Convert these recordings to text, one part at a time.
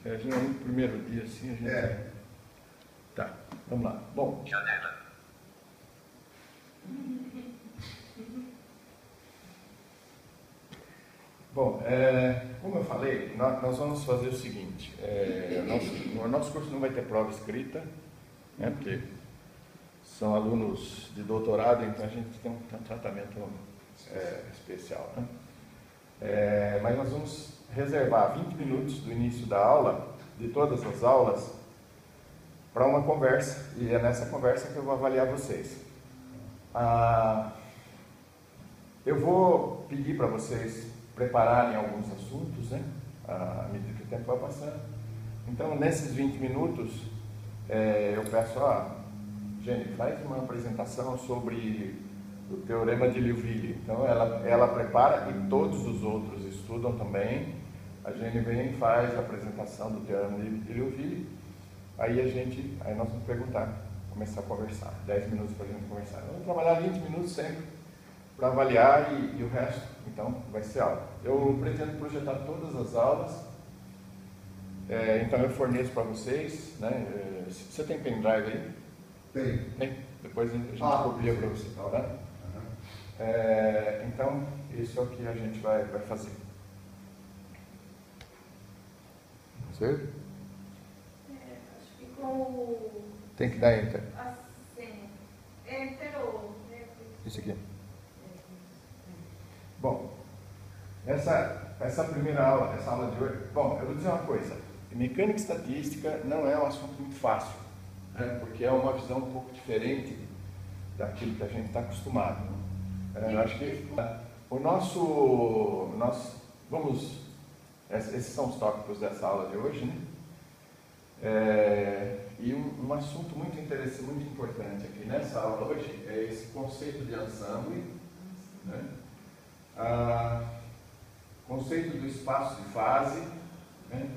Geralmente no primeiro dia assim a gente... Tá, vamos lá. Bom... Bom, como eu falei, nós vamos fazer o seguinte, o nosso curso não vai ter prova escrita, né, porque são alunos de doutorado, então a gente tem um tratamento especial, né? Mas nós vamos reservar 20 minutos do início da aula, de todas as aulas, para uma conversa, e é nessa conversa que eu vou avaliar vocês. Eu vou pedir para vocês prepararem alguns assuntos, né, à medida que o tempo vai passando. Então, nesses 20 minutos, eu peço, Jenny, faz uma apresentação sobre o Teorema de Liouville. Então, ela prepara e todos os outros estudam também. A Jenny vem e faz a apresentação do Teorema de Liouville. Aí nós vamos perguntar, começar a conversar. 10 minutos para a gente conversar. Vamos trabalhar 20 minutos sempre para avaliar e o resto, então, vai ser aula. Eu pretendo projetar todas as aulas, então eu forneço para vocês, né? Você tem pendrive aí? Tem. Depois a gente copia para você, tá? Então, isso é o que a gente vai fazer. Certo? Acho que com... Tem que dar enter. Assim, enter ou... Isso aqui. Bom, essa primeira aula, essa aula de hoje, bom, eu vou dizer uma coisa, mecânica estatística não é um assunto muito fácil, né, porque é uma visão um pouco diferente daquilo que a gente está acostumado. Eu acho que esses são os tópicos dessa aula de hoje, né? E um assunto muito interessante, muito importante aqui nessa aula hoje é esse conceito de ensemble, né? Conceito do espaço de fase, né?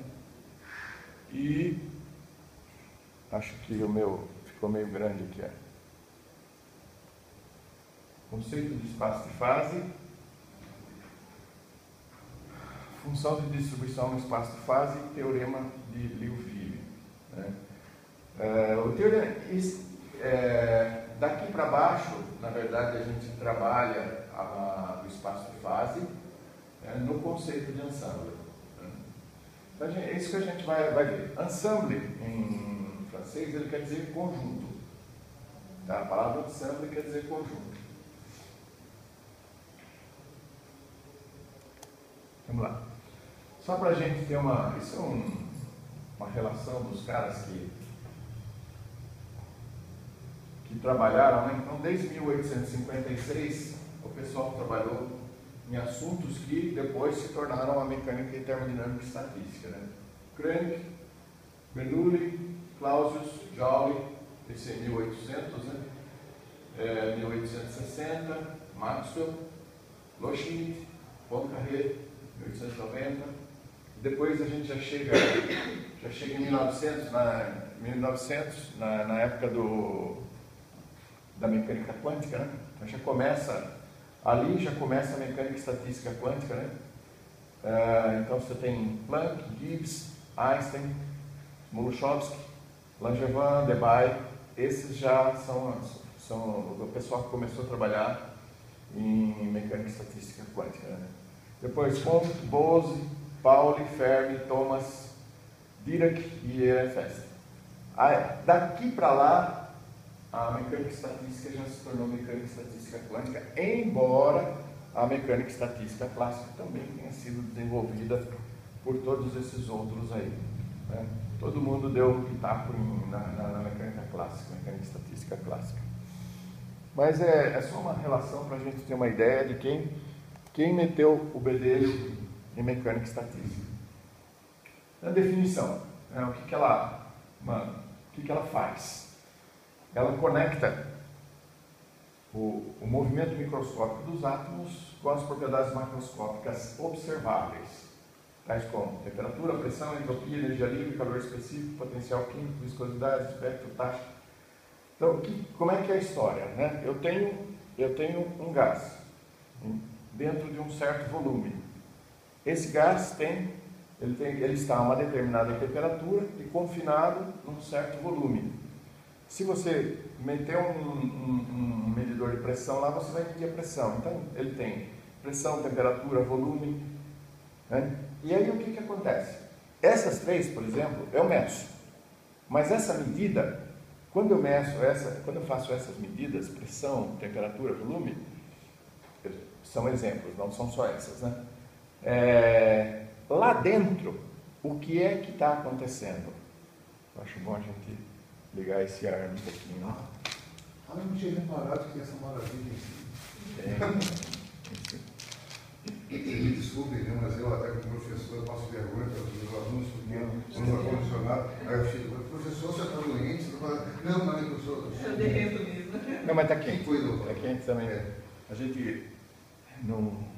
E acho que o meu ficou meio grande aqui. Conceito de espaço de fase, função de distribuição no espaço de fase e teorema de Liouville, né? O teorema, daqui para baixo, na verdade, a gente trabalha o espaço de fase no conceito de ensemble. Então, é isso que a gente vai ver. Ensemble, em francês, ele quer dizer conjunto. Tá? A palavra ensemble quer dizer conjunto. Vamos lá. Só para a gente ter isso é uma relação dos caras que trabalharam, né? Então, desde 1856, o pessoal trabalhou em assuntos que depois se tornaram a mecânica termodinâmica e estatística, né? Crank, Bernoulli, Clausius, Joule, esse é 1800, né? 1860, Maxwell, Loschmidt, Poincaré, 1890. Depois a gente já chega em 1900, na época da mecânica quântica, né? Então já começa a mecânica estatística quântica, né? Então você tem Planck, Gibbs, Einstein, Smoluchowski, Langevin, Debye. Esses já são o pessoal que começou a trabalhar em mecânica estatística quântica, né? Depois Comte, Bose, Pauli, Fermi, Thomas, Dirac e Ehrenfest. Daqui para lá, a mecânica estatística já se tornou mecânica estatística quântica, embora a mecânica estatística clássica também tenha sido desenvolvida por todos esses outros aí, né? Todo mundo deu um pitaco na mecânica clássica, mecânica estatística clássica. Mas é só uma relação para a gente ter uma ideia de quem meteu o bedelho em mecânica estatística. Na definição, o que ela faz? Ela conecta o movimento microscópico dos átomos com as propriedades macroscópicas observáveis, tais como temperatura, pressão, entropia, energia livre, calor específico, potencial químico, viscosidade, espectro, taxa. Então, como é que é a história, né? Eu tenho um gás dentro de um certo volume. Esse gás tem ele está a uma determinada temperatura e confinado num certo volume. Se você meter um medidor de pressão lá, você vai medir a pressão. Então, ele tem pressão, temperatura, volume, né? E aí o que acontece? Essas três, por exemplo, eu meço. Mas essa medida, quando eu faço essas medidas, pressão, temperatura, volume, são exemplos, não são só essas, né? Lá dentro, o que é que está acontecendo? Eu acho bom a gente ligar esse ar um pouquinho, né? Eu não tinha reparado que essa maravilha Vocês me desculpem, né, mas eu até como professor passo vergonha para os meus alunos, porque não está condicionado. Aí eu fico, professor, você está doente? Você tá... Não, não, professor. Eu derreto mesmo. Não, mas está quente. Está quente também. A gente não...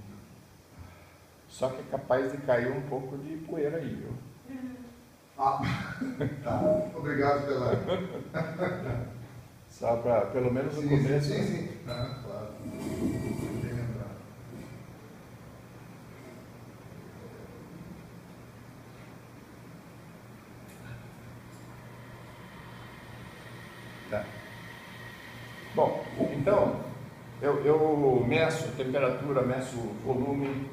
Só que é capaz de cair um pouco de poeira aí, viu? Ah, tá. Obrigado pela... Só para, pelo menos no começo... Sim. Ah, claro. Bem lembrado. Tá. Bom, então, eu meço temperatura, meço volume,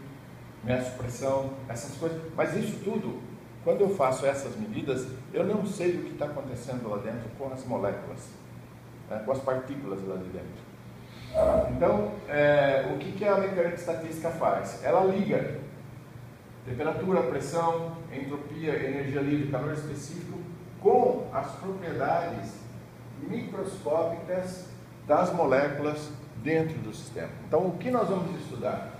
meço pressão, essas coisas, mas isso tudo, quando eu faço essas medidas, eu não sei o que está acontecendo lá dentro com as moléculas, né, com as partículas lá de dentro. Então, o que a mecânica estatística faz? Ela liga temperatura, pressão, entropia, energia livre, calor específico, com as propriedades microscópicas das moléculas dentro do sistema. Então, o que nós vamos estudar?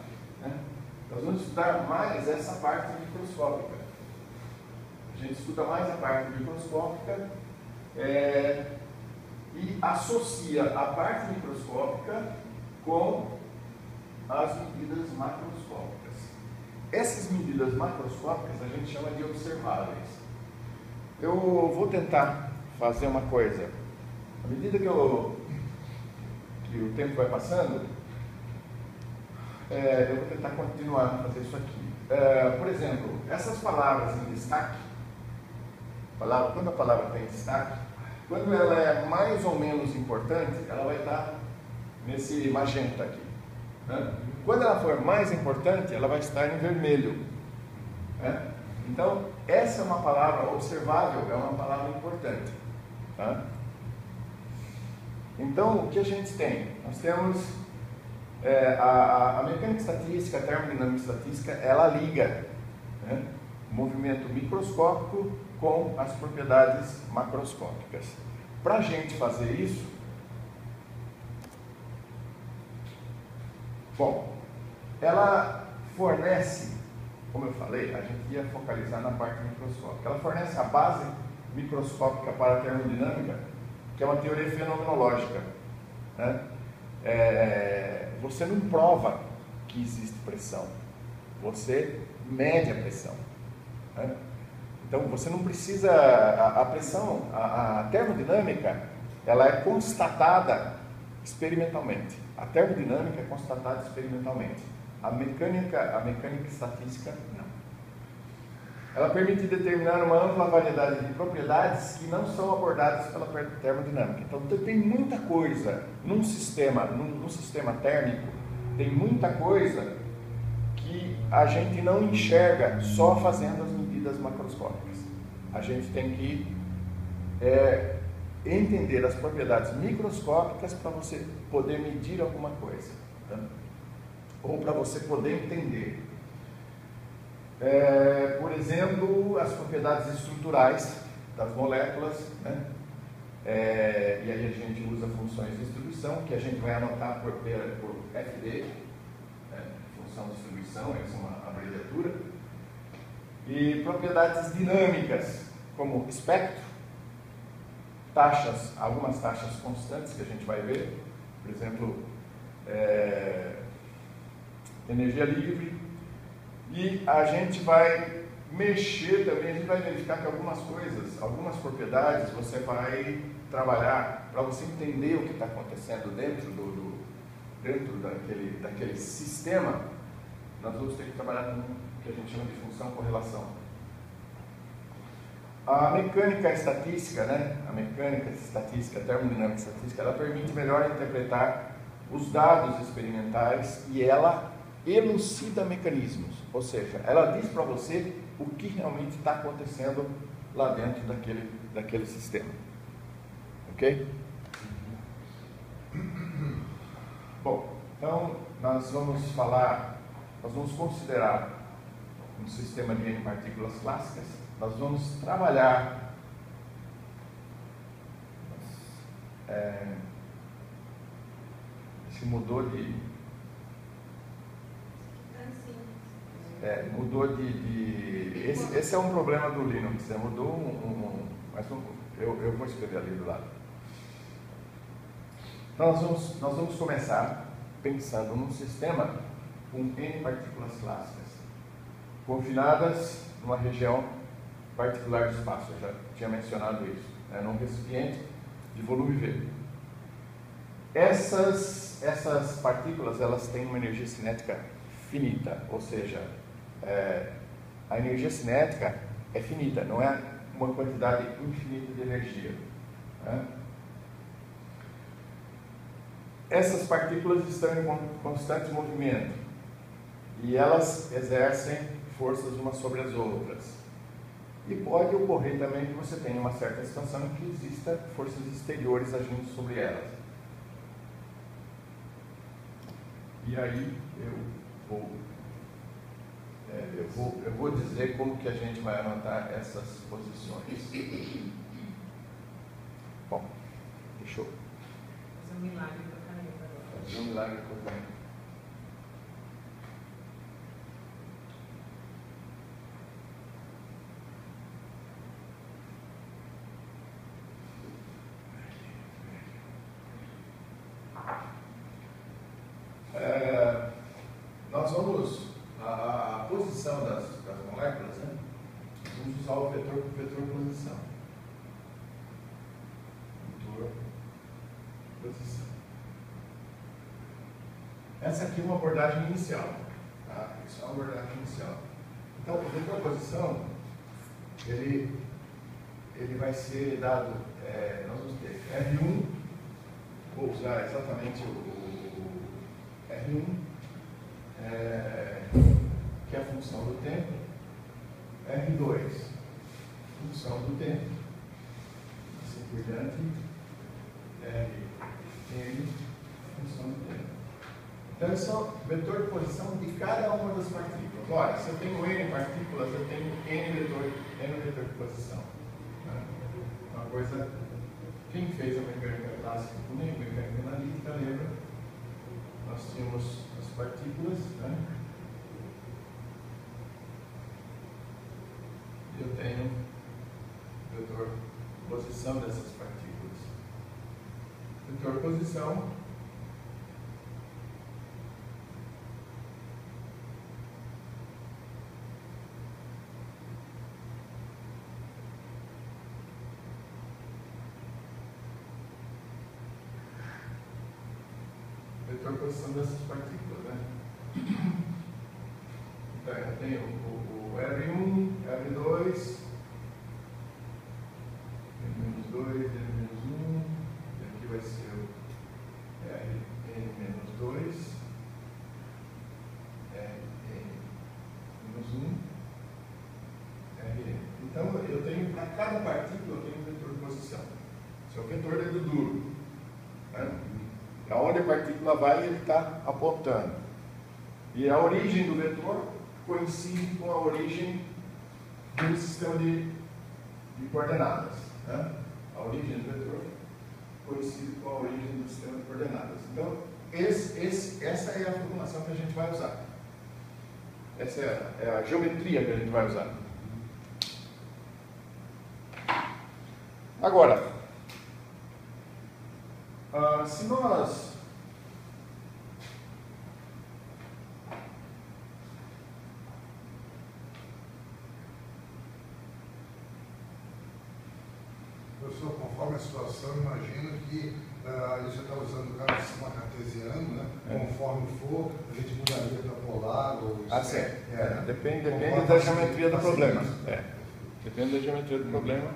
Nós vamos estudar mais essa parte microscópica. A gente estuda mais a parte microscópica e associa a parte microscópica com as medidas macroscópicas. Essas medidas macroscópicas a gente chama de observáveis. Eu vou tentar fazer uma coisa. À medida que o tempo vai passando, eu vou tentar continuar a fazer isso aqui. Por exemplo, essas palavras em destaque, quando a palavra tem destaque, quando ela é mais ou menos importante, ela vai estar nesse magenta aqui, né? Quando ela for mais importante, ela vai estar em vermelho, né? Então, essa é uma palavra observável, é uma palavra importante, tá? Então, o que a gente tem? Nós temos a mecânica estatística, a termodinâmica estatística, ela liga, né, o movimento microscópico com as propriedades macroscópicas. Para a gente fazer isso, bom, ela fornece, como eu falei, a gente ia focalizar na parte microscópica, ela fornece a base microscópica para a termodinâmica, que é uma teoria fenomenológica, né? Você não prova que existe pressão, você mede a pressão, né? Então você não precisa, a pressão, a termodinâmica, ela é constatada experimentalmente. A termodinâmica é constatada experimentalmente. A mecânica estatística não. Ela permite determinar uma ampla variedade de propriedades que não são abordadas pela termodinâmica. Então tem muita coisa num sistema térmico, tem muita coisa que a gente não enxerga só fazendo as medidas macroscópicas. A gente tem que entender as propriedades microscópicas para você poder medir alguma coisa, tá? Ou para você poder entender. Por exemplo, as propriedades estruturais das moléculas, né? E aí a gente usa funções de distribuição, que a gente vai anotar por FD, né? Função de distribuição, essa é uma abreviatura. E propriedades dinâmicas, como espectro, taxas, algumas taxas constantes que a gente vai ver, por exemplo, energia livre. E a gente vai mexer também, a gente vai verificar que algumas coisas, algumas propriedades você vai trabalhar para você entender o que está acontecendo dentro daquele sistema. Nós vamos ter que trabalhar com o que a gente chama de função correlação. A mecânica estatística, né? A mecânica estatística, a termodinâmica estatística, ela permite melhor interpretar os dados experimentais e ela elucida mecanismos, ou seja, ela diz para você o que realmente está acontecendo lá dentro daquele sistema. Ok? Bom, então nós vamos considerar um sistema de N partículas clássicas, nós vamos trabalhar se mudou de esse é um problema do Linux, mudou mas eu vou escrever ali do lado. Então nós vamos começar pensando num sistema com N partículas clássicas confinadas numa região particular do espaço. Eu já tinha mencionado isso, num recipiente de volume V. Essas partículas, elas têm uma energia cinética finita, ou seja, a energia cinética é finita, não é uma quantidade infinita de energia. Essas partículas estão em constante movimento e elas exercem forças umas sobre as outras. E pode ocorrer também que você tenha uma certa situação em que exista forças exteriores agindo sobre elas. E aí eu vou dizer como que a gente vai anotar essas posições. Bom, deixa eu fazer um milagre com a caneta agora. Fazer um milagre com a caneta. Nós vamos, a posição das moléculas, né? Vamos usar o vetor posição. Vetor posição. Essa aqui é uma abordagem inicial. Tá? Isso é uma abordagem inicial. Então, o vetor posição, ele vai ser dado, nós vamos ter R1, vou usar exatamente o R1, que é a função do tempo, R2, função do tempo, assim por diante, Rn, função do tempo. Então, esse é o vetor de posição de cada uma das partículas. Olha, se eu tenho N partículas, eu tenho N vetor de posição. Uma coisa, quem fez a mecânica clássica comigo, mecânica analítica, lembra? Nós tínhamos as partículas, né? E eu tenho o vetor posição dessas partículas. Vetor posição dessas partículas, né? Então, eu tenho o R1, R2, N-2, N-1, e aqui vai ser o Rn-2, Rn-1, Rn. Então, eu tenho, para cada partícula, eu tenho um vetor de posição. Esse é o vetor dedo duro. Né? Aonde a partícula vai, ele está apontando. E a origem do vetor coincide com a origem do sistema de coordenadas. Né? A origem do vetor coincide com a origem do sistema de coordenadas. Então, essa é a formulação que a gente vai usar. Essa é a geometria que a gente vai usar. Agora, se nós professor, conforme a situação, imagino que você está usando o sistema cartesiano, né? Conforme for, a gente mudaria para polar ou depende da geometria do problema. Depende da geometria do problema,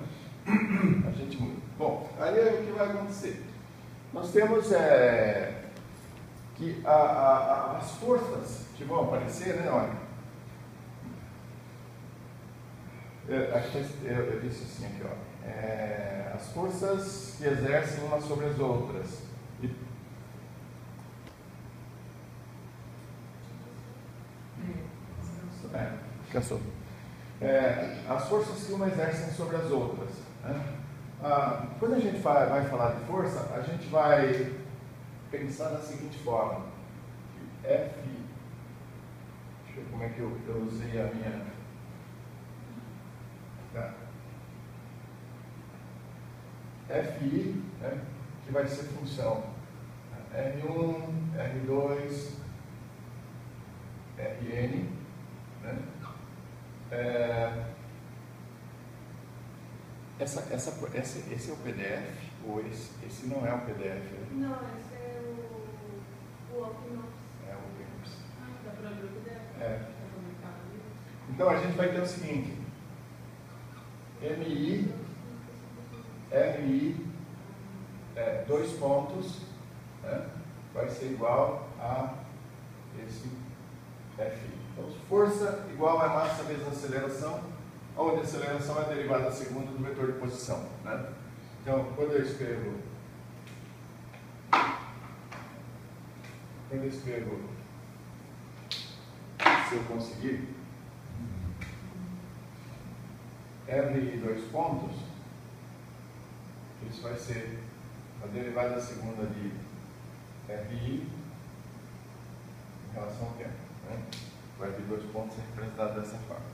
a gente muda. Bom, aí o que vai acontecer? Nós temos que as forças que vão aparecer, né? Olha, eu disse assim aqui, ó, as forças que exercem umas sobre as outras. Cansou. As forças que uma exercem sobre as outras. Né? Quando a gente vai falar de força, a gente vai pensar da seguinte forma: F. Deixa eu ver como é que eu usei a minha. Fi, né, que vai ser função R1, R2, Rn. Né? Esse é o PDF? Ou esse não é o PDF? Né? Não, esse é o OpenOffice. É o OpenOffice. Dá para abrir o PDF? É. Então a gente vai ter o seguinte: MI, RI, 2 pontos, né, vai ser igual a esse FI. Então, força igual a massa vezes aceleração, onde a aceleração é a derivada segunda do vetor de posição. Né? Então, quando eu escrevo se eu conseguir R 2 pontos, isso vai ser a derivada segunda de RI em relação ao tempo. Né? O R 2 pontos é representado dessa forma.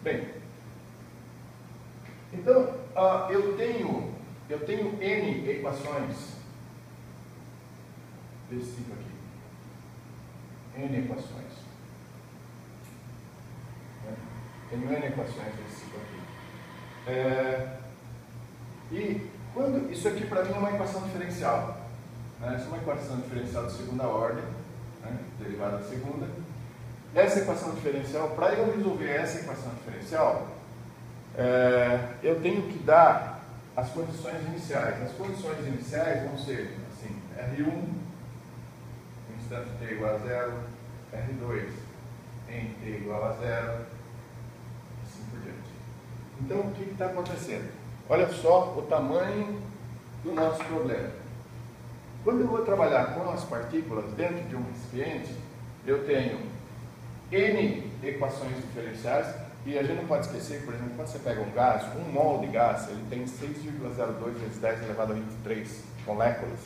Bem, então eu tenho N equações desse tipo aqui. N equações. Tenho N equações desse tipo aqui. E quando isso aqui para mim é uma equação diferencial. Né? Isso é uma equação diferencial de segunda ordem, né? Derivada segunda. Essa equação diferencial, para eu resolver essa equação diferencial, eu tenho que dar as condições iniciais. As condições iniciais vão ser assim: R1 no instante t igual a 0, R2 em t igual a 0, assim por diante. Então, o que está acontecendo? Olha só o tamanho do nosso problema. Quando eu vou trabalhar com as partículas dentro de um recipiente, eu tenho N equações diferenciais, e a gente não pode esquecer, por exemplo, quando você pega um gás, um mol de gás, ele tem 6,02 vezes 10 elevado a 23 moléculas.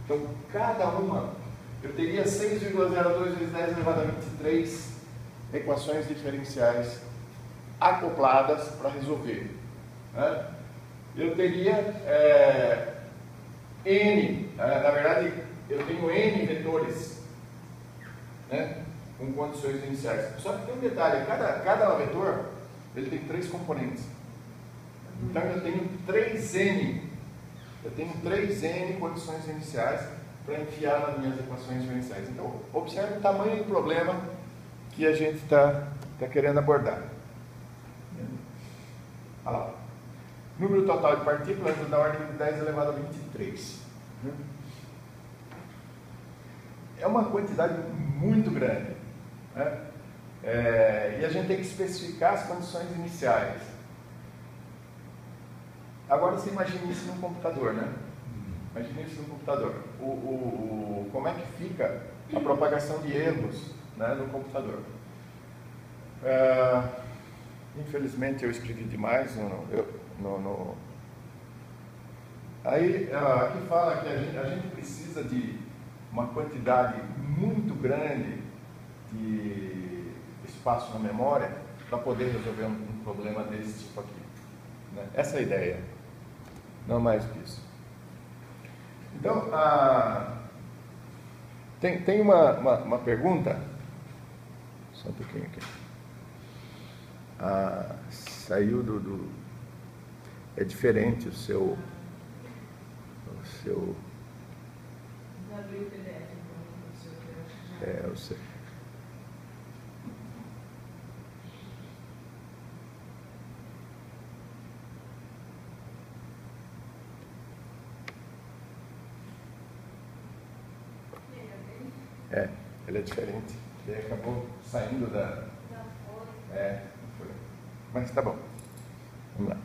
Então, cada uma, eu teria 6,02 vezes 10 elevado a 23 equações diferenciais acopladas para resolver. Né? Eu teria N, na verdade, eu tenho N vetores, né, com condições iniciais. Só que tem um detalhe: cada vetor ele tem 3 componentes. Então eu tenho 3N. Eu tenho 3N condições iniciais para enfiar nas minhas equações diferenciais. Então, observe o tamanho do problema que a gente está querendo abordar. Olha lá. Número total de partículas é da ordem de 10 elevado a 23. É uma quantidade muito grande. Né? E a gente tem que especificar as condições iniciais. Agora você imagine isso num computador, né? Imagine isso num computador. Como é que fica a propagação de erros, né, no computador? Infelizmente eu escrevi demais. Aí aqui fala que a gente precisa de uma quantidade muito grande de espaço na memória para poder resolver um problema desse tipo aqui. Né? Essa é a ideia, não mais que isso. Então, tem uma pergunta, só um pouquinho aqui. Saiu do é diferente o seu Abriu o PDF, então, eu sei. Ele é diferente. Ele acabou saindo da... não foi. Mas tá bom. Vamos lá.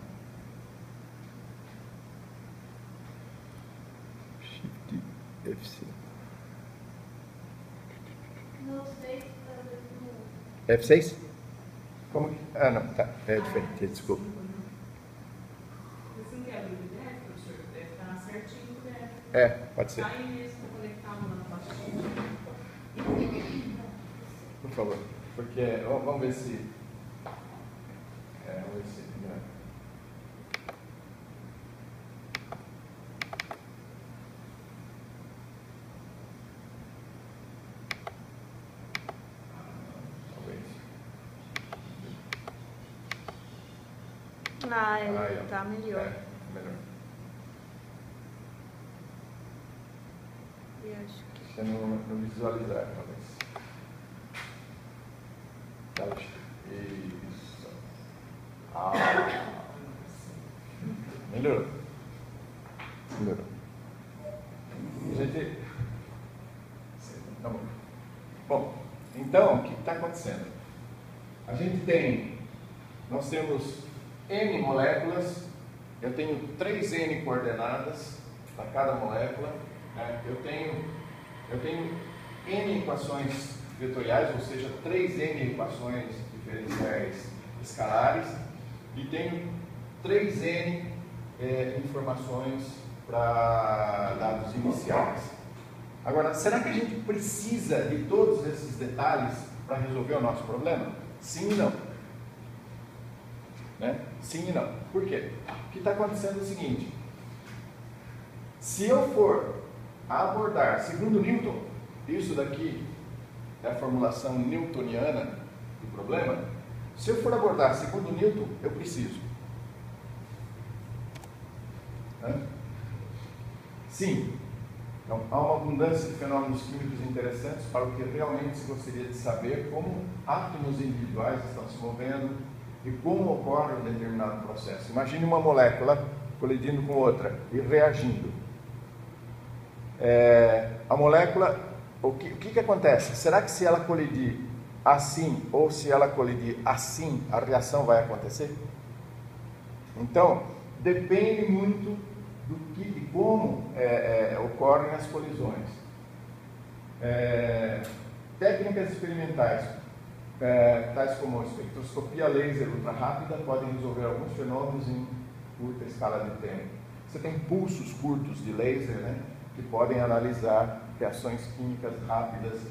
Shift F6. No 6, talvez F6? Como que... não, tá. É diferente, desculpa. Você não quer abrir o PDF, professor? Deve estar certinho o PDF. Pode ser. Aí mesmo para conectar uma na pastinha. Por favor. Porque, vamos ver se... vamos ver se... ele tá melhor. Melhor. E acho que... Você não visualizar, talvez. Isso. Melhorou. Melhorou. Gente... Tá bom. Bom, então, o que está acontecendo? Nós temos N moléculas, eu tenho 3N coordenadas para cada molécula, né? eu tenho N equações vetoriais, ou seja, 3N equações diferenciais escalares, e tenho 3N informações para dados iniciais. Agora, será que a gente precisa de todos esses detalhes para resolver o nosso problema? Sim e não. Né? Sim e não. Por quê? O que está acontecendo é o seguinte: se eu for abordar, segundo Newton, isso daqui é a formulação newtoniana do problema. Se eu for abordar segundo Newton, eu preciso. Né? Sim. Então, há uma abundância de fenômenos químicos interessantes para o que realmente se gostaria de saber, como átomos individuais estão se movendo e como ocorre um determinado processo. Imagine uma molécula colidindo com outra e reagindo. A molécula, o que acontece? Será que se ela colidir assim ou se ela colidir assim, a reação vai acontecer? Então, depende muito de como ocorrem as colisões. Técnicas experimentais, tais como a espectroscopia laser ultra rápida, podem resolver alguns fenômenos em curta escala de tempo. Você tem pulsos curtos de laser, né, que podem analisar reações químicas rápidas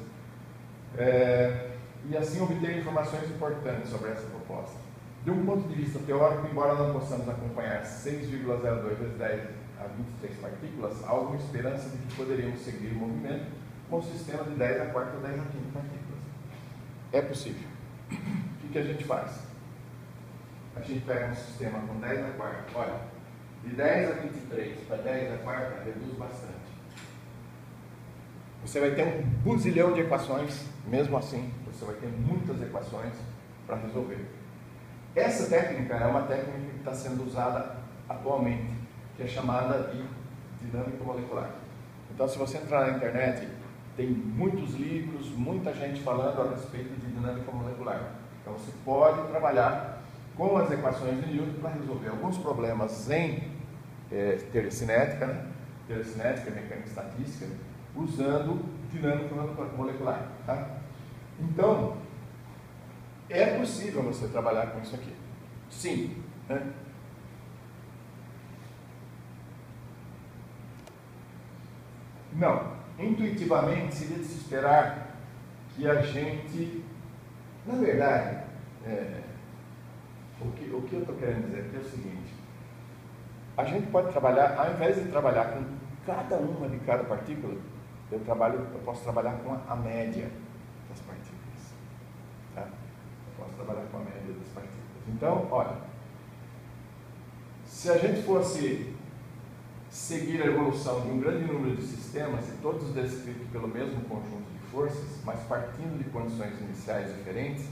e assim obter informações importantes sobre essa proposta. De um ponto de vista teórico, embora não possamos acompanhar 6,02 vezes 10 a 23 partículas, há alguma esperança de que poderíamos seguir o movimento com o sistema de 10 a quarta ou 10 a quinta partículas. É possível. O que a gente faz? A gente pega um sistema com 10 a quarta, olha, de 10 a 23 para 10 a quarta, reduz bastante. Você vai ter um buzilhão de equações, mesmo assim, você vai ter muitas equações para resolver. Essa técnica é uma técnica que está sendo usada atualmente, que é chamada de dinâmica molecular. Então, se você entrar na internet, tem muitos livros, muita gente falando a respeito de dinâmica molecular. Então, você pode trabalhar com as equações de Newton para resolver alguns problemas em telecinética, né? Telecinética, mecânica estatística, usando dinâmica molecular. Tá? Então, é possível você trabalhar com isso aqui. Sim. Né? Não. Intuitivamente, seria de se esperar que a gente... Na verdade, o que eu estou querendo dizer aqui é o seguinte: a gente pode trabalhar, ao invés de trabalhar com cada uma de cada partícula, eu posso trabalhar com a média das partículas. Tá? Eu posso trabalhar com a média das partículas. Então, olha, se a gente fosse seguir a evolução de um grande número de sistemas, e todos descritos pelo mesmo conjunto de forças, mas partindo de condições iniciais diferentes,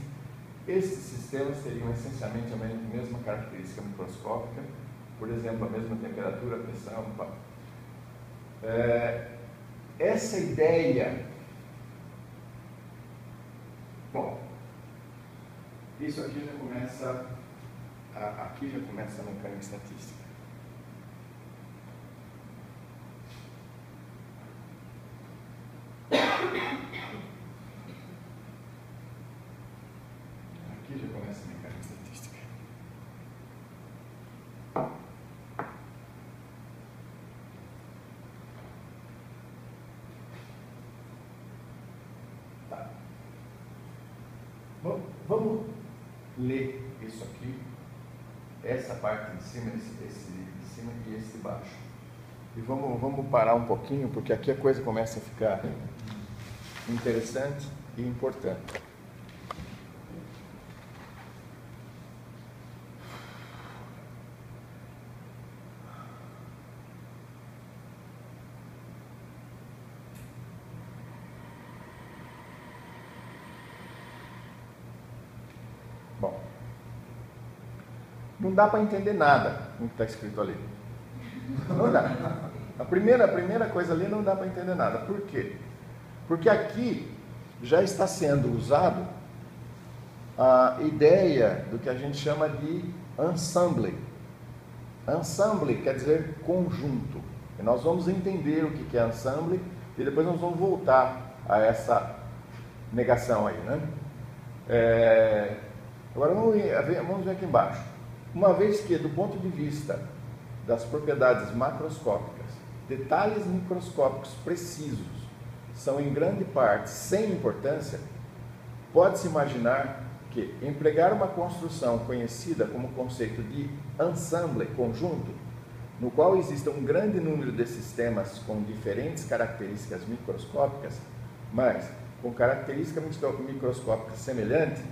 esses sistemas teriam essencialmente a mesma característica microscópica, por exemplo, a mesma temperatura, pressão, Essa ideia Bom, isso aqui já começa, aqui já começa a mecânica estatística. Aqui já começa a mecânica estatística. Tá. Bom, vamos ler isso aqui, essa parte de cima, esse de cima e esse de baixo. E vamos parar um pouquinho, porque aqui a coisa começa a ficar interessante e importante. Bom, não dá para entender nada no que está escrito ali. Não dá. A primeira coisa ali não dá para entender nada. Por quê? Porque aqui já está sendo usado a ideia do que a gente chama de ensemble. Ensemble quer dizer conjunto. E nós vamos entender o que é ensemble e depois nós vamos voltar a essa negação aí, né? Agora vamos ver aqui embaixo. Uma vez que, do ponto de vista das propriedades macroscópicas, detalhes microscópicos precisos são em grande parte sem importância, pode-se imaginar que empregar uma construção conhecida como conceito de ensemble, conjunto, no qual exista um grande número de sistemas com diferentes características microscópicas, mas com característica microscópica semelhante,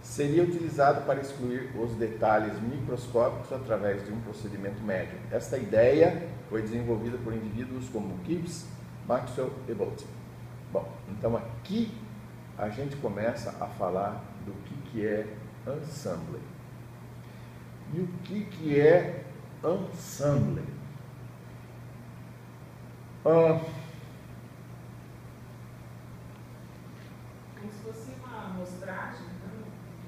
seria utilizado para excluir os detalhes microscópicos através de um procedimento médio. Esta ideia foi desenvolvida por indivíduos como Gibbs, Maxwell e Boltzmann. Bom, então aqui a gente começa a falar do que é ensemble. E o que é ensemble? Como se fosse uma amostragem, então,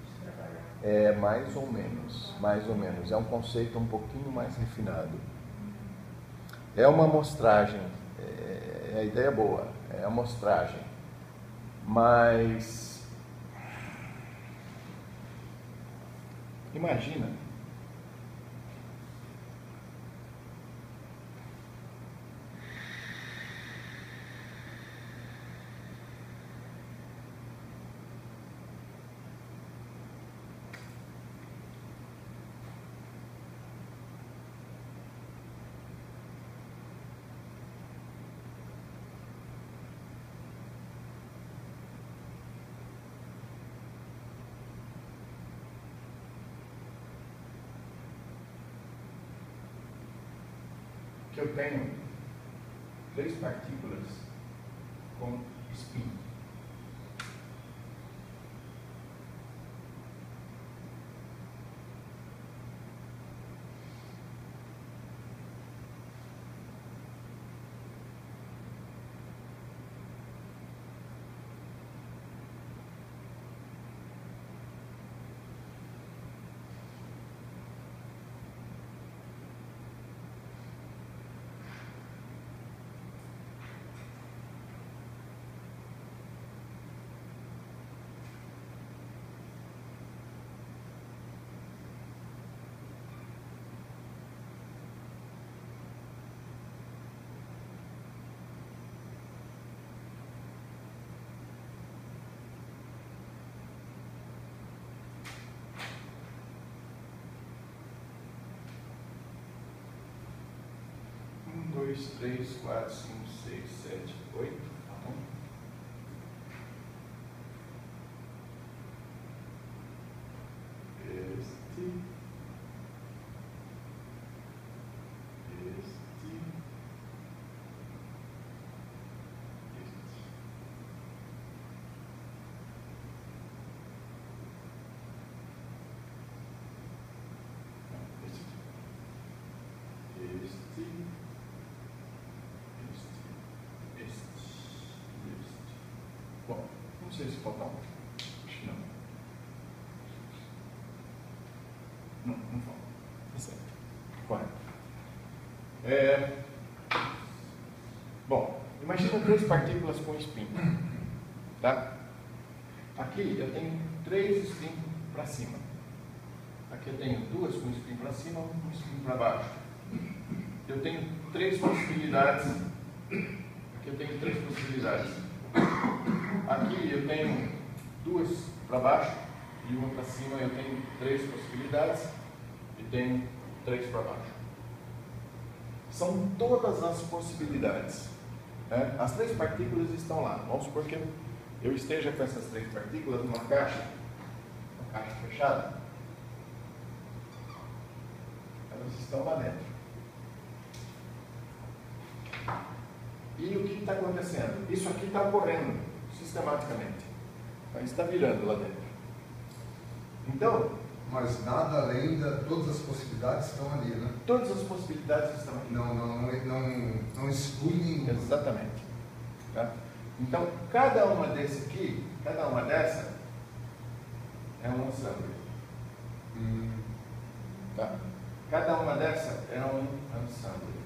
de trabalhar. É mais ou menos. É um conceito um pouquinho mais refinado. É uma amostragem, a ideia é boa, é amostragem, mas imagina que eu tenho 3 partículas com spin. Um, 2, 3, 4, 5, 6, 7, 8. Bom, não sei se falta um. Certo. Correto. Bom, imagina 3 partículas com spin. Tá? Aqui eu tenho 3 spin para cima. Aqui eu tenho 2 com spin para cima, 1 com spin para baixo. Eu tenho 3 possibilidades. Aqui eu tenho 3 possibilidades. Aqui eu tenho 2 para baixo e 1 para cima. Eu tenho 3 possibilidades e tenho 3 para baixo. São todas as possibilidades. Né? As 3 partículas estão lá. Vamos supor que eu esteja com essas 3 partículas numa caixa fechada. Elas estão lá dentro. E o que está acontecendo? Isso aqui está ocorrendo sistematicamente. Está virando lá dentro. Então, mas nada além de todas as possibilidades estão ali, né? Todas as possibilidades estão aqui. Não exclui nenhuma. Exatamente. Tá? Então, cada uma desse aqui, cada uma dessa, é um ensemble. Tá? Cada uma dessa é um ensemble.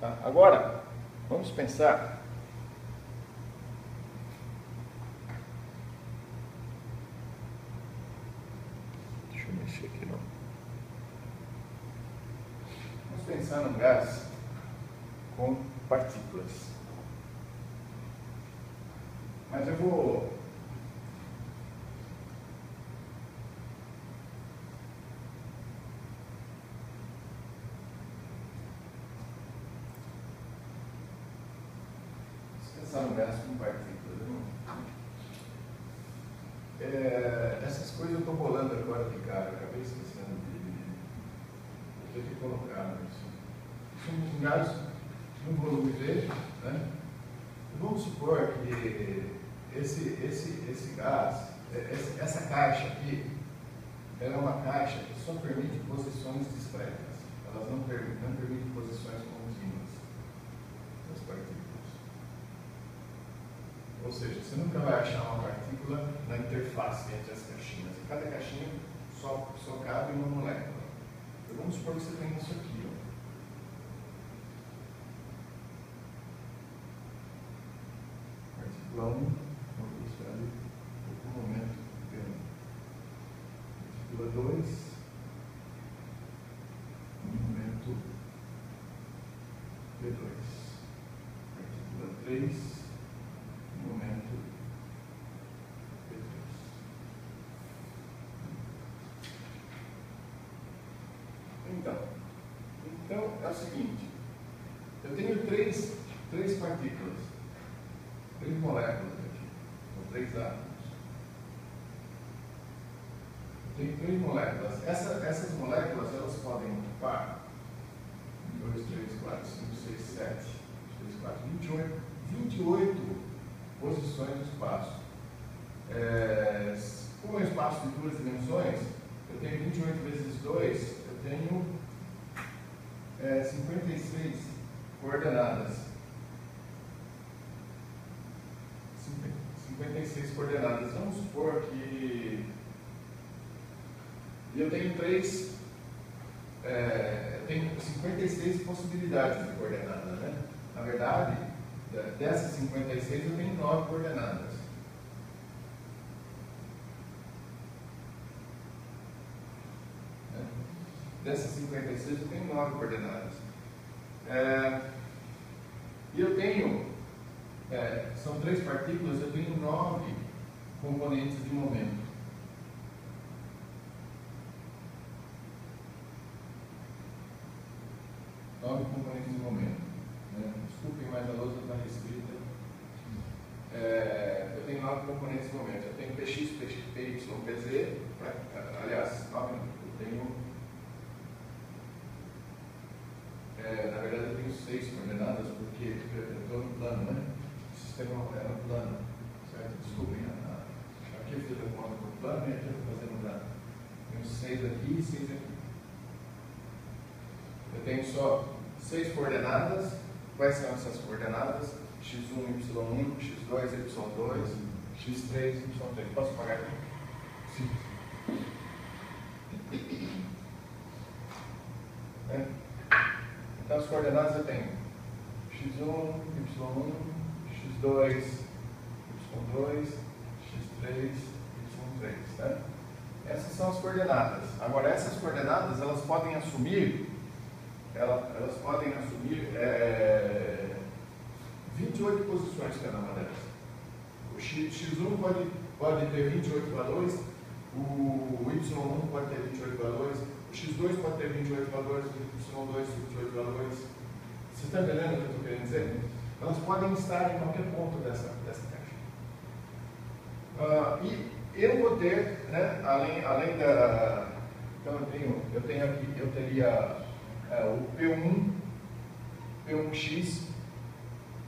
Tá? Agora, vamos pensar. Deixa eu mexer aqui não. Vamos pensar num gás com partículas. Mas eu vou pensar num gás com partículas. Essas coisas eu estou bolando agora de cara, acabei esquecendo de ter que colocar isso. Um gás no volume V, né? Vamos supor que esse gás, essa caixa aqui, ela é uma caixa que só permite posições discretas. Elas não permitem posições contínuas das partículas. Ou seja, você nunca vai achar uma partícula na interface entre as caixinhas. Cada caixinha só cabe uma molécula. Então, vamos supor que você tem isso aqui. Ó. Partícula 1, vamos buscar ali o momento P1. Partícula 2, momento P2. Partícula 3, momento P3. Então é o seguinte, eu tenho três partículas, 3 moléculas aqui, ou 3 átomos. Eu tenho 3 moléculas. Essas moléculas elas podem ocupar 2, 3, 4, 5, 6, 7, 3, 4, 28 posições do espaço. Como é um espaço de 2 dimensões, eu tenho 28 vezes 2, eu tenho 56 coordenadas. 56 coordenadas. Vamos supor que eu tenho tenho 56 possibilidades de coordenada, né? Na verdade, dessas 56 eu tenho 9 coordenadas. Dessas 56 eu tenho 9 coordenadas. E eu tenho, são 3 partículas, eu tenho 9 componentes de momento. Desculpem, mas a lousa está reescrita. Eu tenho 9 componentes de momento. Eu tenho PX, PY, PZ. Aliás, 9 não. Eu tenho. Na verdade, eu tenho 6 coordenadas, porque eu estou no plano, né? O sistema é no plano. Certo? Desculpem. Aqui eu fiz a conta por plano e aqui eu estou fazendo plano. Tenho 6 aqui e 6 aqui. Eu tenho só 6 coordenadas. Quais são essas coordenadas? x1, y1, x2, y2, x3, y3. Posso pagar aqui? Sim. Então as coordenadas eu tenho x1, y1, x2, y2, x3, y3, né? Essas são as coordenadas. Agora essas coordenadas elas podem assumir 28 posições cada uma delas. O x1 pode ter 28 valores, o y1 pode ter 28 valores, o x2 pode ter 28 valores, o y2 28 valores. Você está entendendo o que eu estou querendo dizer? Elas podem estar em qualquer ponto dessa caixa. E eu vou ter, né, além da... Então eu tenho aqui, eu teria o P1, P1x,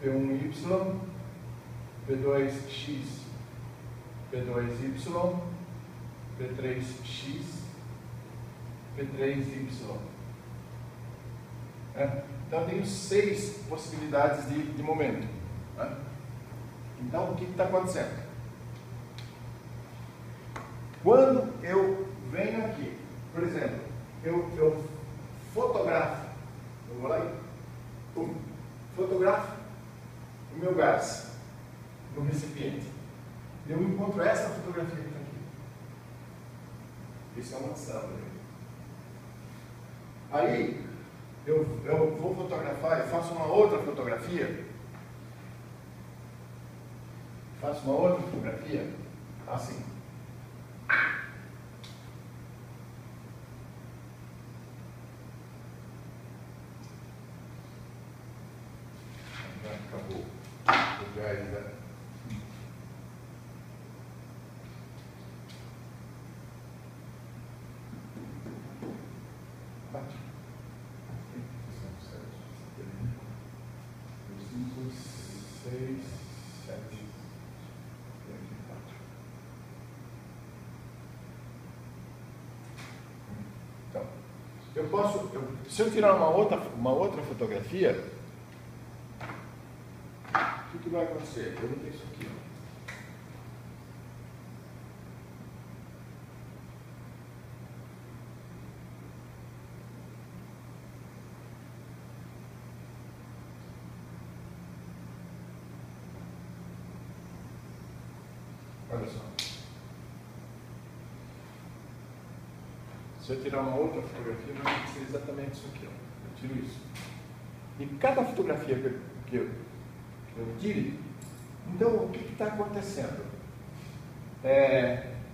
P1y, P2x, P2y, P3x, P3y. Então eu tenho 6 possibilidades de momento. Né? Então o que está acontecendo? Quando eu venho aqui, por exemplo, eu fotografo, eu vou lá e fotografo o meu gás no recipiente. Eu encontro essa fotografia que está aqui. Isso é uma ação. Aí eu vou fotografar, eu faço uma outra fotografia. Assim. Acabou o gás, né? Se eu tirar uma outra fotografia, o que vai acontecer? Eu vou ter isso aqui. Olha só. Se eu tirar uma outra fotografia, vai ser exatamente isso aqui. Ó. Eu tiro isso. E cada fotografia que eu tire, então o que está acontecendo?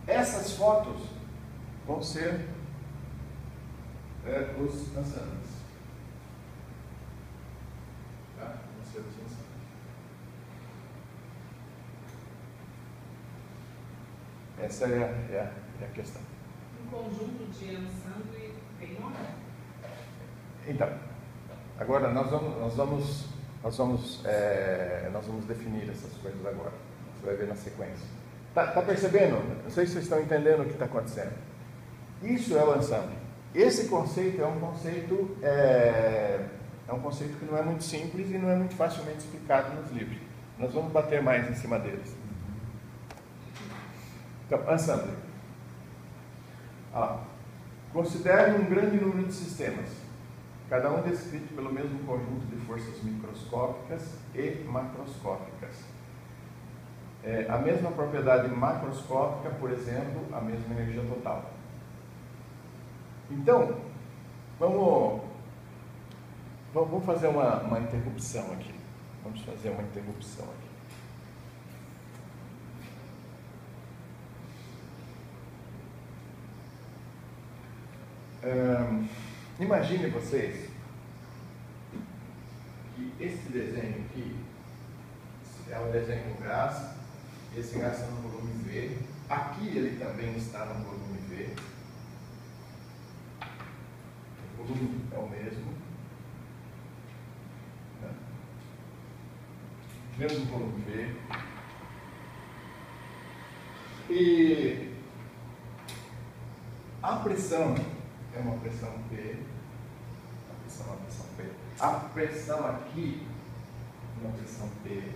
Essas fotos vão ser os ensambres. Tá? Vão ser os ensambres. Essa é a questão. Um conjunto de ensamble tem nome? Então, agora nós vamos definir essas coisas agora. Você vai ver na sequência. Tá percebendo? Não sei se vocês estão entendendo o que está acontecendo. Isso é o ensamble. Esse conceito é um conceito que não é muito simples e não é muito facilmente explicado nos livros. Nós vamos bater mais em cima deles. Então, ensamble. Considere um grande número de sistemas, cada um descrito pelo mesmo conjunto de forças microscópicas e macroscópicas. A mesma propriedade macroscópica, por exemplo, a mesma energia total. Então, vamos fazer uma interrupção aqui. Vamos fazer uma interrupção aqui. Imagine vocês que esse desenho aqui é um desenho do gás. Esse gás está no volume V. Aqui ele também está no volume V. O volume é o mesmo. Mesmo volume V. E a pressão é uma pressão P. A pressão é uma pressão P. A pressão aqui é uma pressão P.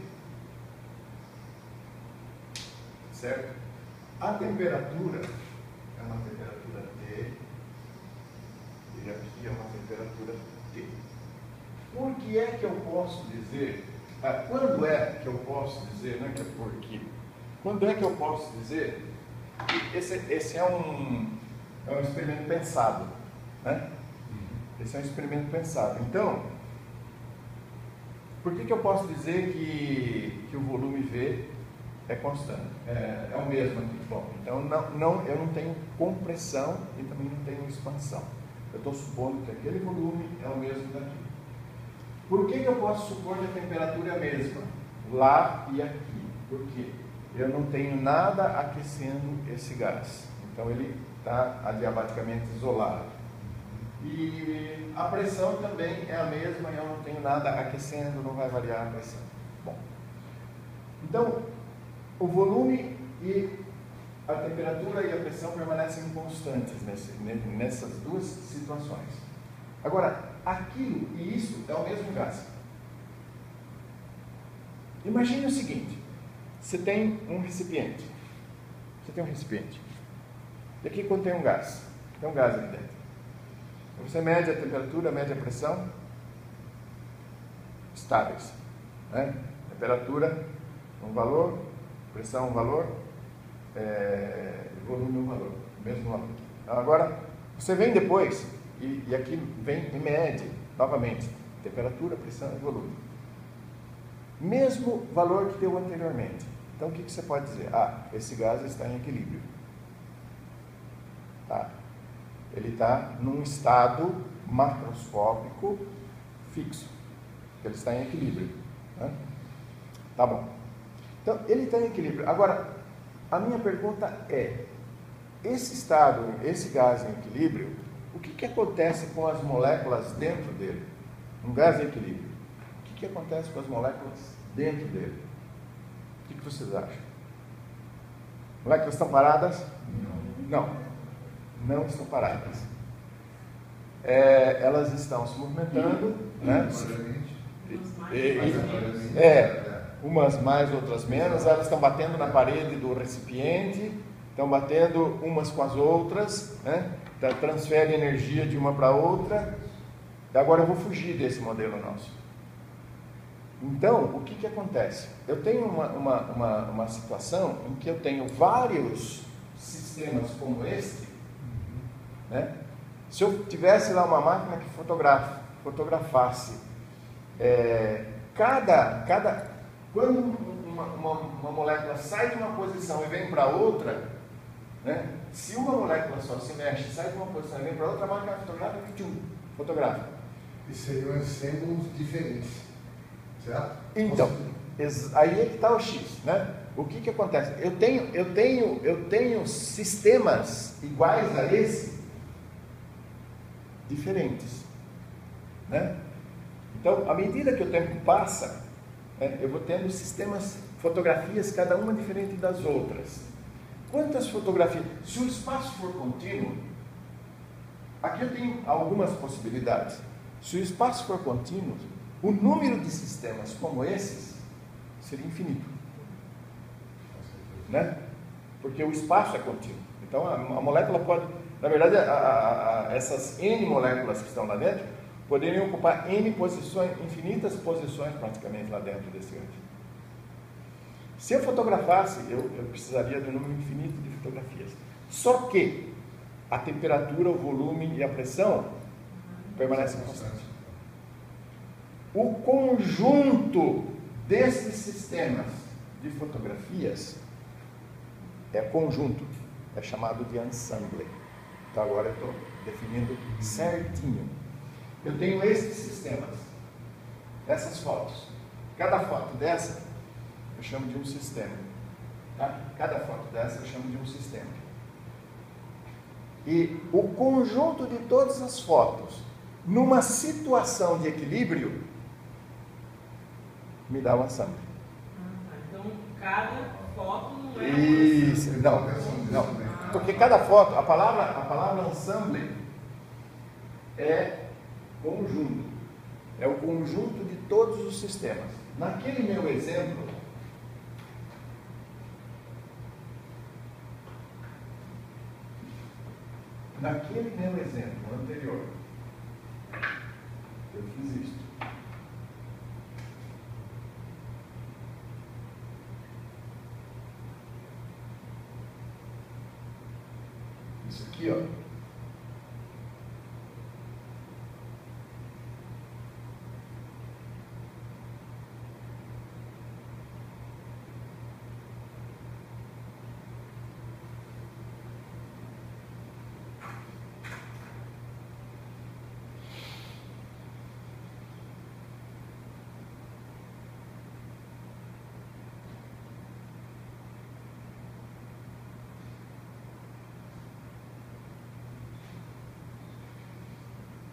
Certo? A temperatura é uma temperatura T. E aqui é uma temperatura T. por que é que eu posso dizer, quando é que eu posso dizer, não é que é por quê, quando é que eu posso dizer que esse é um experimento pensado, né? Esse é um experimento pensado. Então, por que eu posso dizer que o volume V é constante? É o mesmo aqui. Bom, então eu não tenho compressão e também não tenho expansão. Eu estou supondo que aquele volume é o mesmo daqui. Por que eu posso supor que a temperatura é a mesma lá e aqui? Por quê? Eu não tenho nada aquecendo esse gás. Então ele está adiabaticamente isolado. E a pressão também é a mesma, eu não tenho nada aquecendo, não vai variar a pressão. Bom, então o volume e a temperatura e a pressão permanecem constantes nessas duas situações. Agora, aquilo e isso é o mesmo gás. Imagine o seguinte, você tem um recipiente. E aqui contém um gás. Tem um gás aqui dentro. Você mede a temperatura, mede a pressão, estáveis, né? Temperatura, um valor, pressão, um valor, volume, um valor, mesmo valor. Agora, você vem depois, e aqui vem e mede, novamente, temperatura, pressão e volume. Mesmo valor que deu anteriormente. Então, o que você pode dizer? Esse gás está em equilíbrio. Tá? Ele está num estado macroscópico fixo. Ele está em equilíbrio. Né? Tá bom. Então, ele está em equilíbrio. Agora, a minha pergunta é, esse estado, esse gás em equilíbrio, o que acontece com as moléculas dentro dele? Um gás em equilíbrio. O que acontece com as moléculas dentro dele? O que vocês acham? Moléculas estão paradas? Não estão paradas. Elas estão se movimentando, né? Umas mais, outras menos. Elas estão batendo na parede do recipiente, estão batendo umas com as outras, né? Transfere energia de uma para outra. Agora eu vou fugir desse modelo nosso. Então, o que acontece? Eu tenho uma situação em que eu tenho vários sistemas como este, né? Se eu tivesse lá uma máquina que fotografasse quando uma molécula sai de uma posição e vem para outra, né? Se uma molécula só se mexe, sai de uma posição e vem para outra, a máquina fotografa. E seriam símbolos diferentes, certo? Então, aí é que está o X, né? O que acontece? Eu tenho sistemas iguais a esse, diferentes, né? Então, à medida que o tempo passa, né, eu vou tendo sistemas, fotografias, cada uma diferente das outras. Quantas fotografias? Se o espaço for contínuo, aqui eu tenho algumas possibilidades. Se o espaço for contínuo, o número de sistemas como esses seria infinito, né? Porque o espaço é contínuo. Então, a molécula pode... Na verdade, essas N moléculas que estão lá dentro poderiam ocupar N posições, infinitas posições praticamente lá dentro desse grande. Se eu fotografasse, eu precisaria de um número infinito de fotografias. Só que a temperatura, o volume e a pressão permanecem constantes. O conjunto desses sistemas de fotografias é conjunto, é chamado de ensemble. Então agora eu estou definindo certinho. Eu tenho esses sistemas, essas fotos. Cada foto dessa eu chamo de um sistema. Tá? Cada foto dessa eu chamo de um sistema. E o conjunto de todas as fotos, numa situação de equilíbrio, me dá um ensemble. Então, cada foto não é... Isso, não. Porque cada foto, a palavra ensemble é conjunto. É o conjunto de todos os sistemas. Naquele meu exemplo, anterior, eu fiz isso. Aqui, ó.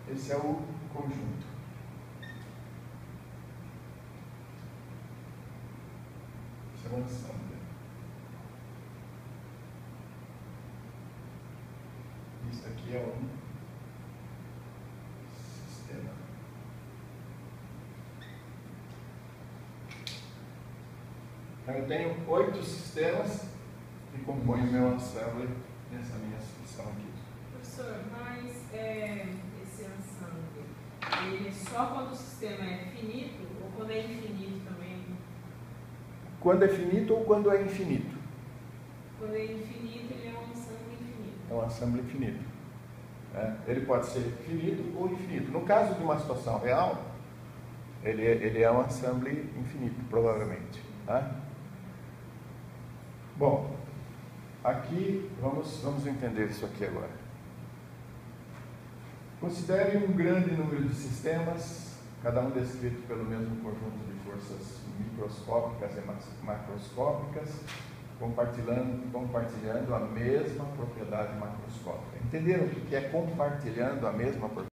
Esse é o conjunto. Esse é o ensemble. Isso aqui é um sistema. Então eu tenho 8 sistemas que compõem o meu ensemble nessa minha solução aqui. Professor, mas esse ensemble, ele é só quando o sistema é finito ou quando é infinito também? Quando é finito ou quando é infinito? Quando é infinito, ele é um ensemble infinito. É um ensemble infinito. Ele pode ser finito ou infinito. No caso de uma situação real, ele é um ensemble infinito, provavelmente. Tá? Bom, aqui vamos entender isso aqui agora. Considere um grande número de sistemas, cada um descrito pelo mesmo conjunto de forças microscópicas e macroscópicas, compartilhando a mesma propriedade macroscópica. Entenderam o que é compartilhando a mesma propriedade?